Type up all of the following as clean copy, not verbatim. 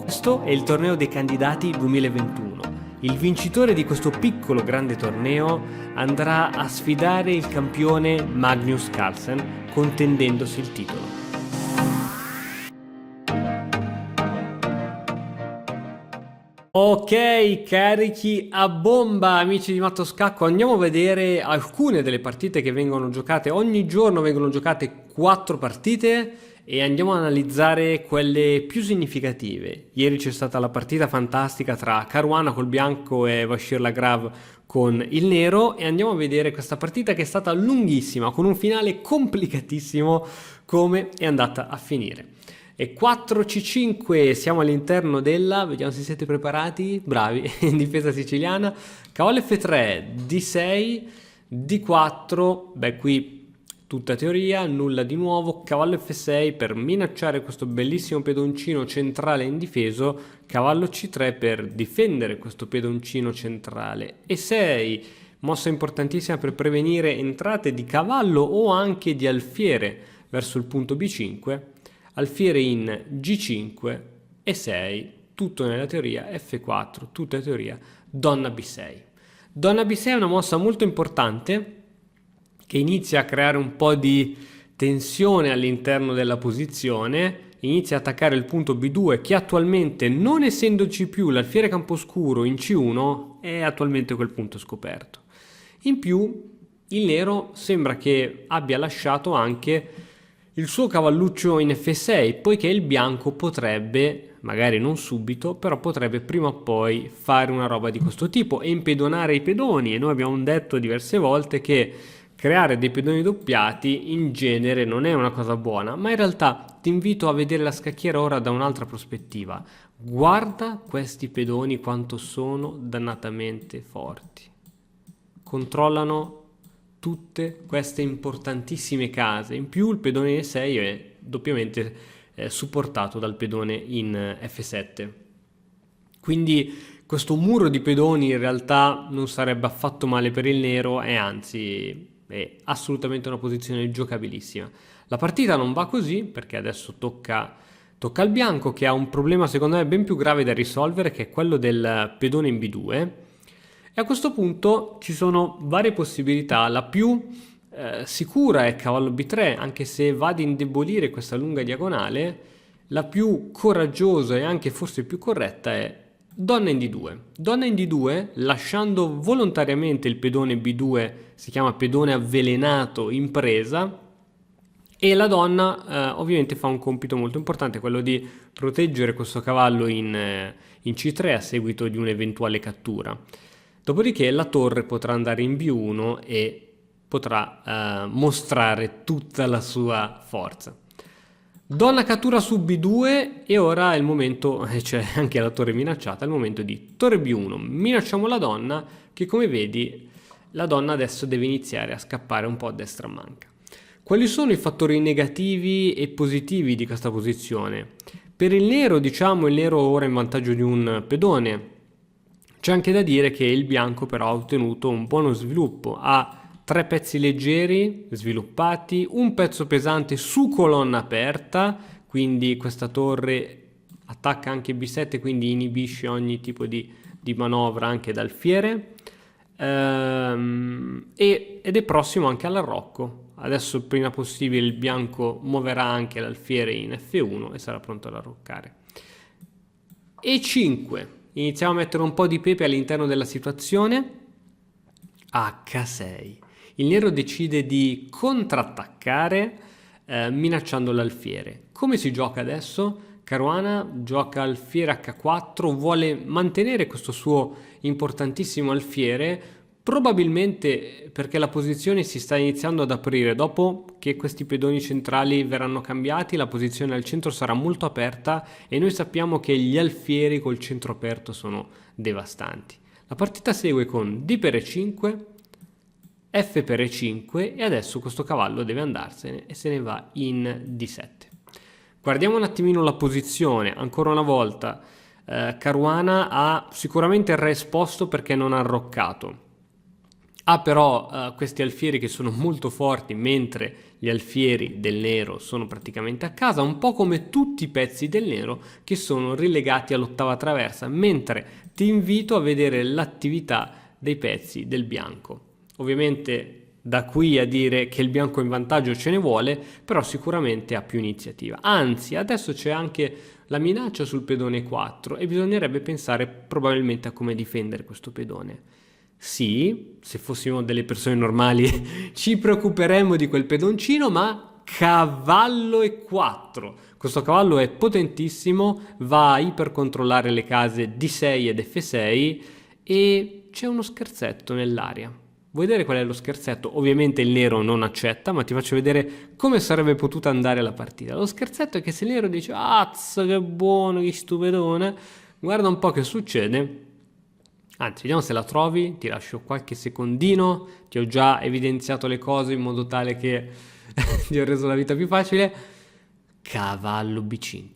Questo è il torneo dei candidati 2021. Il vincitore di questo piccolo grande torneo andrà a sfidare il campione Magnus Carlsen, contendendosi il titolo. Ok, carichi a bomba, amici di Matto Scacco, andiamo a vedere alcune delle partite che vengono giocate. Ogni giorno vengono giocate 4 partite e andiamo a analizzare quelle più significative. Ieri c'è stata la partita fantastica tra Caruana col bianco e Bashir Lagrave con il nero e andiamo a vedere questa partita che è stata lunghissima, con un finale complicatissimo, come è andata a finire. E 4C5, siamo all'interno della, vediamo se siete preparati, bravi, in difesa siciliana, cavallo F3, D6, D4, beh qui tutta teoria, nulla di nuovo, cavallo F6 per minacciare questo bellissimo pedoncino centrale indifeso, cavallo C3 per difendere questo pedoncino centrale, E6, mossa importantissima per prevenire entrate di cavallo o anche di alfiere verso il punto B5, alfiere in G5 e 6, tutto nella teoria, F4, tutta teoria, donna B6. Donna B6 è una mossa molto importante che inizia a creare un po' di tensione all'interno della posizione, inizia a attaccare il punto B2 che attualmente, non essendoci più l'alfiere camposcuro in C1, è attualmente quel punto scoperto. In più il nero sembra che abbia lasciato anche il suo cavalluccio in F6, poiché il bianco potrebbe, magari non subito, però potrebbe prima o poi fare una roba di questo tipo e impedonare i pedoni. E noi abbiamo detto diverse volte che creare dei pedoni doppiati in genere non è una cosa buona, ma in realtà ti invito a vedere la scacchiera ora da un'altra prospettiva. Guarda questi pedoni quanto sono dannatamente forti. Controllano tutte queste importantissime case. In più il pedone in E6 è doppiamente supportato dal pedone in F7. Quindi questo muro di pedoni in realtà non sarebbe affatto male per il nero e anzi è assolutamente una posizione giocabilissima. La partita non va così perché adesso tocca al bianco, che ha un problema secondo me ben più grave da risolvere, che è quello del pedone in B2. E a questo punto ci sono varie possibilità. La più sicura è cavallo B3, anche se va ad indebolire questa lunga diagonale. La più coraggiosa e anche forse più corretta è donna in D2. Donna in D2, lasciando volontariamente il pedone B2, si chiama pedone avvelenato in presa, e la donna ovviamente fa un compito molto importante, quello di proteggere questo cavallo in C3 a seguito di un'eventuale cattura. Dopodiché la torre potrà andare in B1 e potrà mostrare tutta la sua forza. Donna cattura su B2 e ora è il momento, c'è anche la torre minacciata, è il momento di torre B1. Minacciamo la donna che, come vedi, la donna adesso deve iniziare a scappare un po' a destra a manca. Quali sono i fattori negativi e positivi di questa posizione? Per il nero, diciamo, il nero ora è in vantaggio di un pedone. C'è anche da dire che il bianco però ha ottenuto un buono sviluppo, ha 3 pezzi leggeri sviluppati, un pezzo pesante su colonna aperta, quindi questa torre attacca anche B7, quindi inibisce ogni tipo di manovra anche d'alfiere, ed è prossimo anche all'arrocco. Adesso il prima possibile il bianco muoverà anche l'alfiere in F1 e sarà pronto ad arroccare. E5. Iniziamo a mettere un po' di pepe all'interno della situazione. H6. Il nero decide di contrattaccare minacciando l'alfiere. Come si gioca adesso? Caruana gioca alfiere H4, vuole mantenere questo suo importantissimo alfiere, probabilmente perché la posizione si sta iniziando ad aprire. Dopo che questi pedoni centrali verranno cambiati, la posizione al centro sarà molto aperta e noi sappiamo che gli alfieri col centro aperto sono devastanti. La partita segue con D per E5, F per E5 e adesso questo cavallo deve andarsene e se ne va in D7. Guardiamo un attimino la posizione, ancora una volta. Caruana ha sicuramente il re esposto perché non ha arroccato. Ha però questi alfieri che sono molto forti, mentre gli alfieri del nero sono praticamente a casa, un po' come tutti i pezzi del nero che sono rilegati all'ottava traversa, mentre ti invito a vedere l'attività dei pezzi del bianco. Ovviamente da qui a dire che il bianco in vantaggio ce ne vuole, però sicuramente ha più iniziativa. Anzi, adesso c'è anche la minaccia sul pedone 4 e bisognerebbe pensare probabilmente a come difendere questo pedone. Sì, se fossimo delle persone normali ci preoccuperemmo di quel pedoncino, ma cavallo e 4. Questo cavallo è potentissimo, va a ipercontrollare le case D6 ed F6 e c'è uno scherzetto nell'aria. Vuoi vedere qual è lo scherzetto? Ovviamente il nero non accetta, ma ti faccio vedere come sarebbe potuta andare la partita. Lo scherzetto è che se il nero dice "Azza, che buono, che stupidone", guarda un po' che succede. Anzi, vediamo se la trovi, ti lascio qualche secondino, ti ho già evidenziato le cose in modo tale che ti ho reso la vita più facile. Cavallo B5.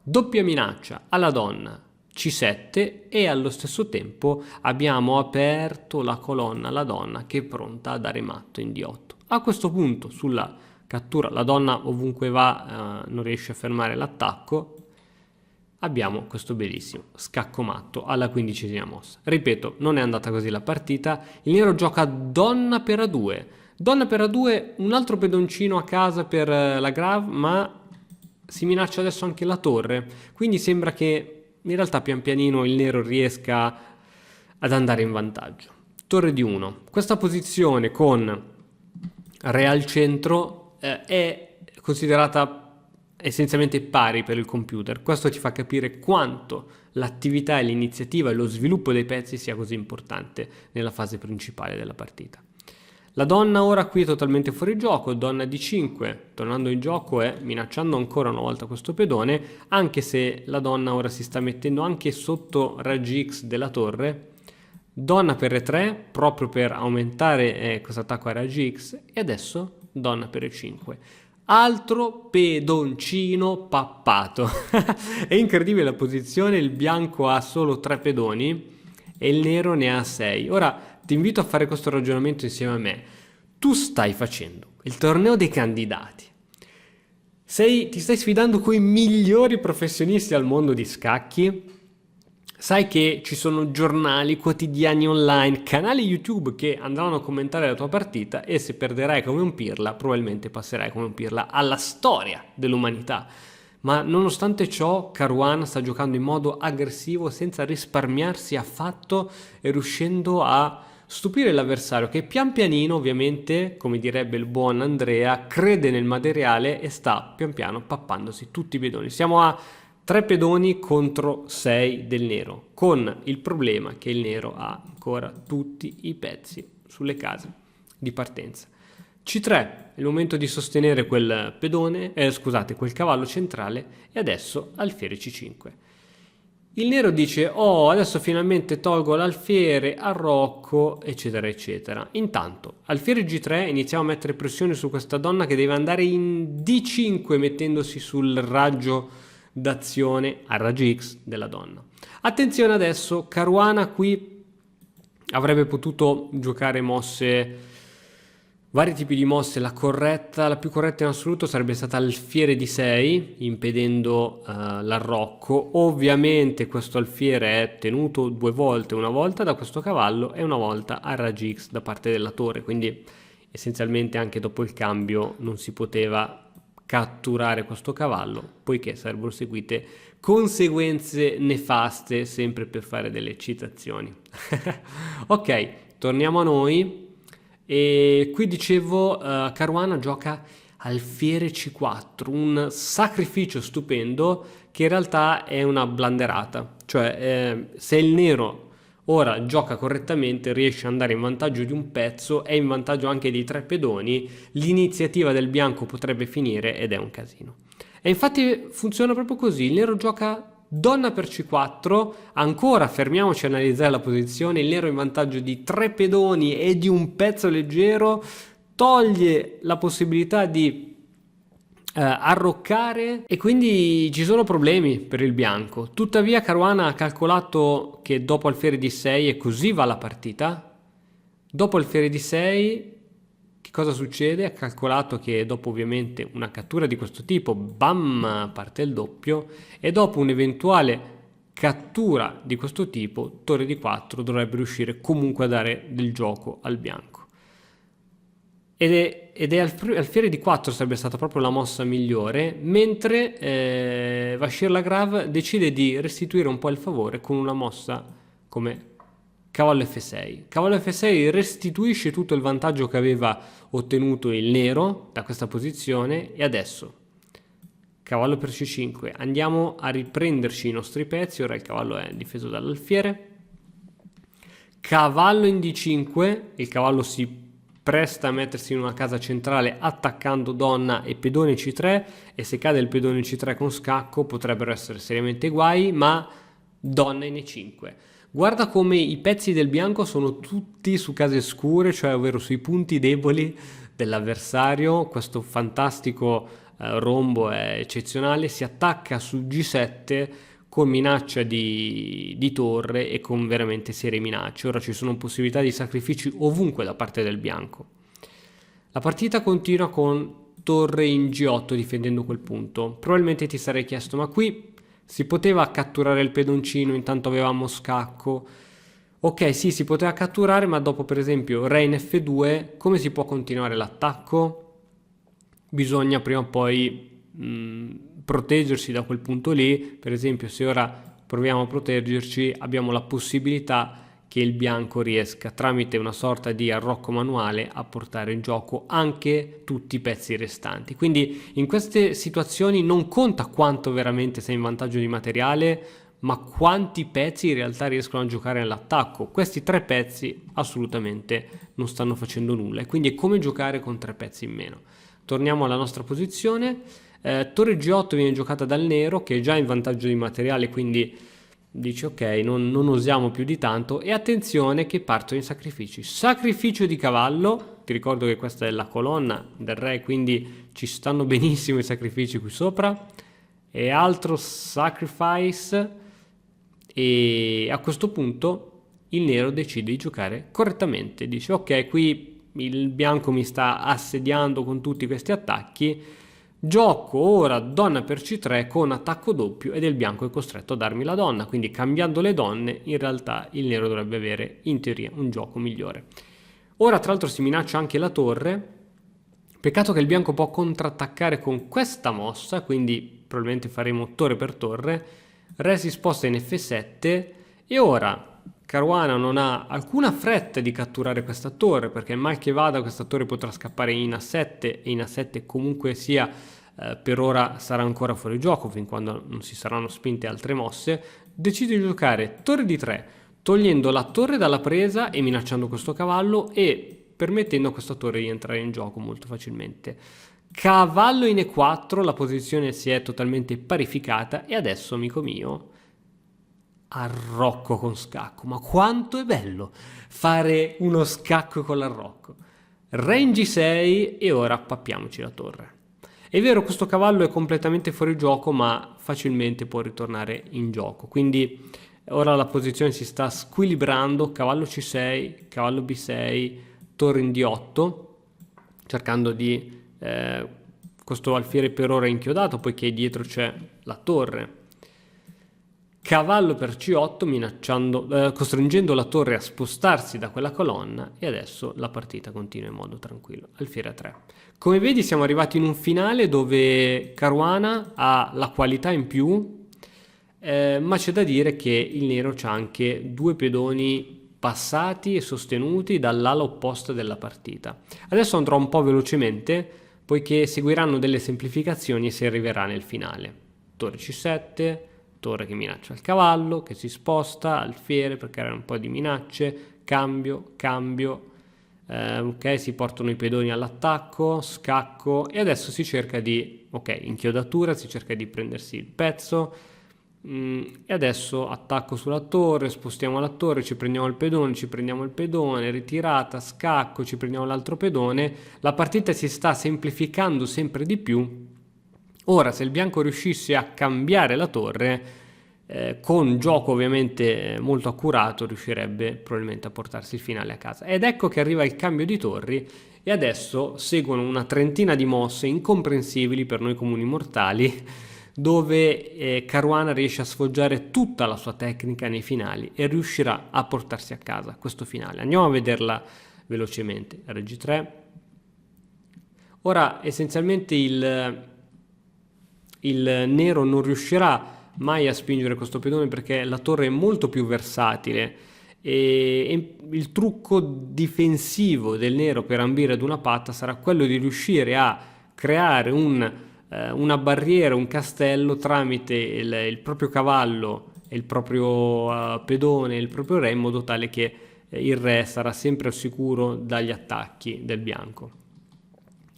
Doppia minaccia alla donna. C7 e allo stesso tempo abbiamo aperto la colonna alla donna che è pronta a dare matto in D8. A questo punto sulla cattura la donna ovunque va non riesce a fermare l'attacco. Abbiamo questo bellissimo scacco matto alla 15ª mossa. Ripeto, non è andata così la partita. Il nero gioca donna per A2. Donna per A2, un altro pedoncino a casa per la Grave, ma si minaccia adesso anche la torre. Quindi sembra che in realtà pian pianino il nero riesca ad andare in vantaggio. Torre di 1. Questa posizione con re al centro è considerata essenzialmente pari per il computer. Questo ci fa capire quanto l'attività e l'iniziativa e lo sviluppo dei pezzi sia così importante nella fase principale della partita. La donna ora qui è totalmente fuori gioco, donna D5, tornando in gioco e minacciando ancora una volta questo pedone, anche se la donna ora si sta mettendo anche sotto raggi X della torre. Donna per E3, proprio per aumentare questo attacco a raggi X, e adesso donna per E5. Altro pedoncino pappato. È incredibile la posizione, il bianco ha solo 3 pedoni e il nero ne ha 6. Ora ti invito a fare questo ragionamento insieme a me. Tu stai facendo il torneo dei candidati. Ti stai sfidando con i migliori professionisti al mondo di scacchi. Sai che ci sono giornali, quotidiani online, canali YouTube che andranno a commentare la tua partita e se perderai come un pirla, probabilmente passerai come un pirla alla storia dell'umanità. Ma nonostante ciò, Caruana sta giocando in modo aggressivo senza risparmiarsi affatto e riuscendo a stupire l'avversario che pian pianino, ovviamente, come direbbe il buon Andrea, crede nel materiale e sta pian piano pappandosi tutti i pedoni. Siamo a 3 pedoni contro 6 del nero, con il problema che il nero ha ancora tutti i pezzi sulle case di partenza. C3 è il momento di sostenere quel pedone, quel cavallo centrale e adesso alfiere C5. Il nero dice adesso finalmente tolgo l'alfiere, arrocco, eccetera eccetera. Intanto alfiere G3 iniziamo a mettere pressione su questa donna che deve andare in D5 mettendosi sul raggio d'azione a raggi X della donna. Attenzione adesso, Caruana qui avrebbe potuto giocare mosse, vari tipi di mosse. La più corretta in assoluto sarebbe stata alfiere di 6 impedendo l'arrocco. Ovviamente questo alfiere è tenuto 2 volte, una volta da questo cavallo e una volta a raggi X da parte della torre, quindi essenzialmente anche dopo il cambio non si poteva catturare questo cavallo, poiché sarebbero seguite conseguenze nefaste sempre per fare delle citazioni. Ok, torniamo a noi e qui dicevo Caruana gioca alfiere C4, un sacrificio stupendo che in realtà è una blanderata, cioè se il nero ora gioca correttamente, riesce ad andare in vantaggio di un pezzo, è in vantaggio anche dei 3 pedoni, l'iniziativa del bianco potrebbe finire ed è un casino. E infatti funziona proprio così, il nero gioca donna per C4, ancora fermiamoci a analizzare la posizione, il nero in vantaggio di 3 pedoni e di un pezzo leggero, toglie la possibilità di arroccare e quindi ci sono problemi per il bianco. Tuttavia Caruana ha calcolato che dopo alfiere di 6 e così va la partita. Dopo alfiere di 6 Che cosa succede? Ha calcolato che dopo ovviamente una cattura di questo tipo, bam, parte il doppio, e dopo un'eventuale cattura di questo tipo, torre di 4 dovrebbe riuscire comunque a dare del gioco al bianco. Ed è alfiere di 4 sarebbe stata proprio la mossa migliore, mentre Bashir Lagrav decide di restituire un po' il favore con una mossa come cavallo F6. Cavallo F6 restituisce tutto il vantaggio che aveva ottenuto il nero da questa posizione, e adesso cavallo per C5, andiamo a riprenderci i nostri pezzi. Ora il cavallo è difeso dall'alfiere, cavallo in D5, il cavallo si presta a mettersi in una casa centrale attaccando donna e pedone C3, e se cade il pedone C3 con scacco potrebbero essere seriamente guai, ma donna in E5. Guarda come i pezzi del bianco sono tutti su case scure, cioè ovvero sui punti deboli dell'avversario. Questo fantastico rombo è eccezionale, si attacca su G7 con minaccia di torre e con veramente serie minacce. Ora ci sono possibilità di sacrifici ovunque da parte del bianco. La partita continua con torre in G8 difendendo quel punto. Probabilmente ti sarei chiesto, ma qui si poteva catturare il pedoncino, intanto avevamo scacco. Ok, sì, si poteva catturare, ma dopo per esempio re in F2, come si può continuare l'attacco? Bisogna prima o poi proteggersi da quel punto lì. Per esempio, se ora proviamo a proteggerci, abbiamo la possibilità che il bianco riesca tramite una sorta di arrocco manuale a portare in gioco anche tutti i pezzi restanti. Quindi in queste situazioni non conta quanto veramente sei in vantaggio di materiale, ma quanti pezzi in realtà riescono a giocare nell'attacco. Questi 3 pezzi assolutamente non stanno facendo nulla, e quindi è come giocare con 3 pezzi in meno. Torniamo alla nostra posizione. Torre G8 viene giocata dal nero, che è già in vantaggio di materiale, quindi dice ok, non osiamo più di tanto, e attenzione che partono i sacrifici. Sacrificio di cavallo, ti ricordo che questa è la colonna del re, quindi ci stanno benissimo i sacrifici qui sopra, e altro sacrifice, e a questo punto il nero decide di giocare correttamente, dice ok, qui il bianco mi sta assediando con tutti questi attacchi, gioco ora donna per C3 con attacco doppio, ed il bianco è costretto a darmi la donna, quindi cambiando le donne in realtà il nero dovrebbe avere in teoria un gioco migliore. Ora tra l'altro si minaccia anche la torre, peccato che il bianco può contrattaccare con questa mossa, quindi probabilmente faremo torre per torre. Re si sposta in F7 e ora Caruana non ha alcuna fretta di catturare questa torre, perché mal che vada questa torre potrà scappare in A7, e in A7 comunque sia per ora sarà ancora fuori gioco fin quando non si saranno spinte altre mosse. Decide di giocare torre di 3, togliendo la torre dalla presa e minacciando questo cavallo, e permettendo a questa torre di entrare in gioco molto facilmente. Cavallo in E4, la posizione si è totalmente parificata, e adesso, amico mio, arrocco con scacco. Ma quanto è bello fare uno scacco con l'arrocco. Re in G6, e ora pappiamoci la torre. È vero, questo cavallo è completamente fuori gioco, ma facilmente può ritornare in gioco, quindi ora la posizione si sta squilibrando. Cavallo C6, cavallo B6, torre in D8, cercando di questo alfiere per ora è inchiodato poiché dietro c'è la torre. Cavallo per C8, minacciando, costringendo la torre a spostarsi da quella colonna, e adesso la partita continua in modo tranquillo. Alfiere a 3. Come vedi siamo arrivati in un finale dove Caruana ha la qualità in più, ma c'è da dire che il nero c'ha anche 2 pedoni passati e sostenuti dall'ala opposta della partita. Adesso andrò un po' velocemente poiché seguiranno delle semplificazioni e si arriverà nel finale. Torre C7, torre che minaccia il cavallo, che si sposta, alfiere per creare un po' di minacce, cambio, ok, si portano i pedoni all'attacco, scacco, e adesso si cerca di, ok, inchiodatura, si cerca di prendersi il pezzo, e adesso attacco sulla torre, spostiamo la torre, ci prendiamo il pedone, ritirata, scacco, ci prendiamo l'altro pedone. La partita si sta semplificando sempre di più. Ora, se il bianco riuscisse a cambiare la torre, con gioco ovviamente molto accurato riuscirebbe probabilmente a portarsi il finale a casa. Ed ecco che arriva il cambio di torri e adesso seguono una trentina di mosse incomprensibili per noi comuni mortali, dove Caruana riesce a sfoggiare tutta la sua tecnica nei finali e riuscirà a portarsi a casa questo finale. Andiamo a vederla velocemente. Rg3. Ora essenzialmente il nero non riuscirà mai a spingere questo pedone perché la torre è molto più versatile e il trucco difensivo del nero per ambire ad una patta sarà quello di riuscire a creare una barriera, un castello tramite il proprio cavallo e il proprio pedone e il proprio re, in modo tale che il re sarà sempre al sicuro dagli attacchi del bianco.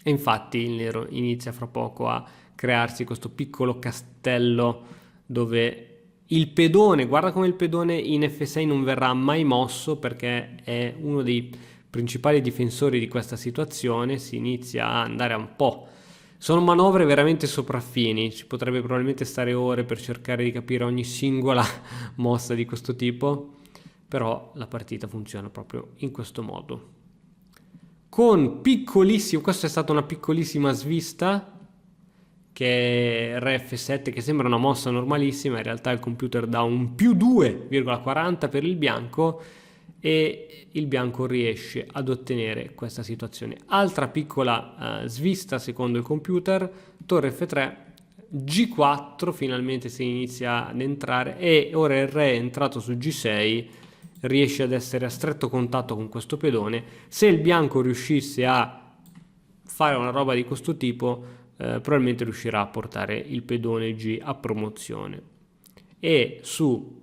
E infatti il nero inizia fra poco a crearsi questo piccolo castello dove il pedone, guarda come il pedone in F6 non verrà mai mosso perché è uno dei principali difensori di questa situazione. Si inizia a andare un po'. Sono manovre veramente sopraffini, ci potrebbe probabilmente stare ore per cercare di capire ogni singola mossa di questo tipo, però la partita funziona proprio in questo modo. Con piccolissimo, questa è stata una piccolissima svista, che è Re F7, che sembra una mossa normalissima, in realtà il computer dà un più 2,40 per il bianco e il bianco riesce ad ottenere questa situazione. Altra piccola svista secondo il computer, torre F3, G4, finalmente si inizia ad entrare e ora il re è entrato su G6, riesce ad essere a stretto contatto con questo pedone. Se il bianco riuscisse a fare una roba di questo tipo, probabilmente riuscirà a portare il pedone G a promozione. E su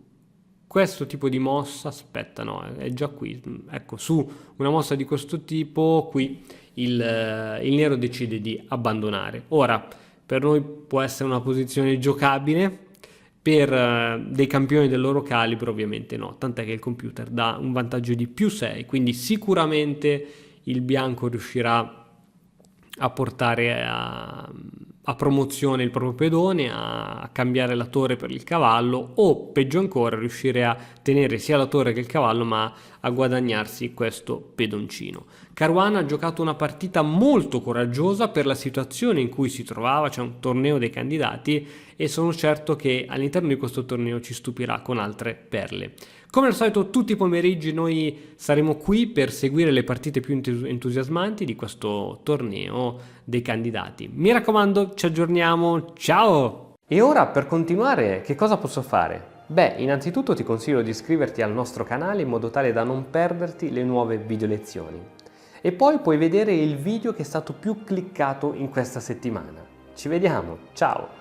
questo tipo di mossa, aspetta no, è già qui, ecco, su una mossa di questo tipo qui il nero decide di abbandonare. Ora per noi può essere una posizione giocabile, per dei campioni del loro calibro ovviamente no, tant'è che il computer dà un vantaggio di più 6, quindi sicuramente il bianco riuscirà a portare a promozione il proprio pedone, a cambiare la torre per il cavallo o peggio ancora riuscire a tenere sia la torre che il cavallo ma a guadagnarsi questo pedoncino. Caruana ha giocato una partita molto coraggiosa per la situazione in cui si trovava, c'è un torneo dei candidati e sono certo che all'interno di questo torneo ci stupirà con altre perle. Come al solito tutti i pomeriggi noi saremo qui per seguire le partite più entusiasmanti di questo torneo dei candidati. Mi raccomando, ci aggiorniamo, ciao! E ora per continuare che cosa posso fare? Beh, innanzitutto ti consiglio di iscriverti al nostro canale in modo tale da non perderti le nuove video lezioni. E poi puoi vedere il video che è stato più cliccato in questa settimana. Ci vediamo, ciao!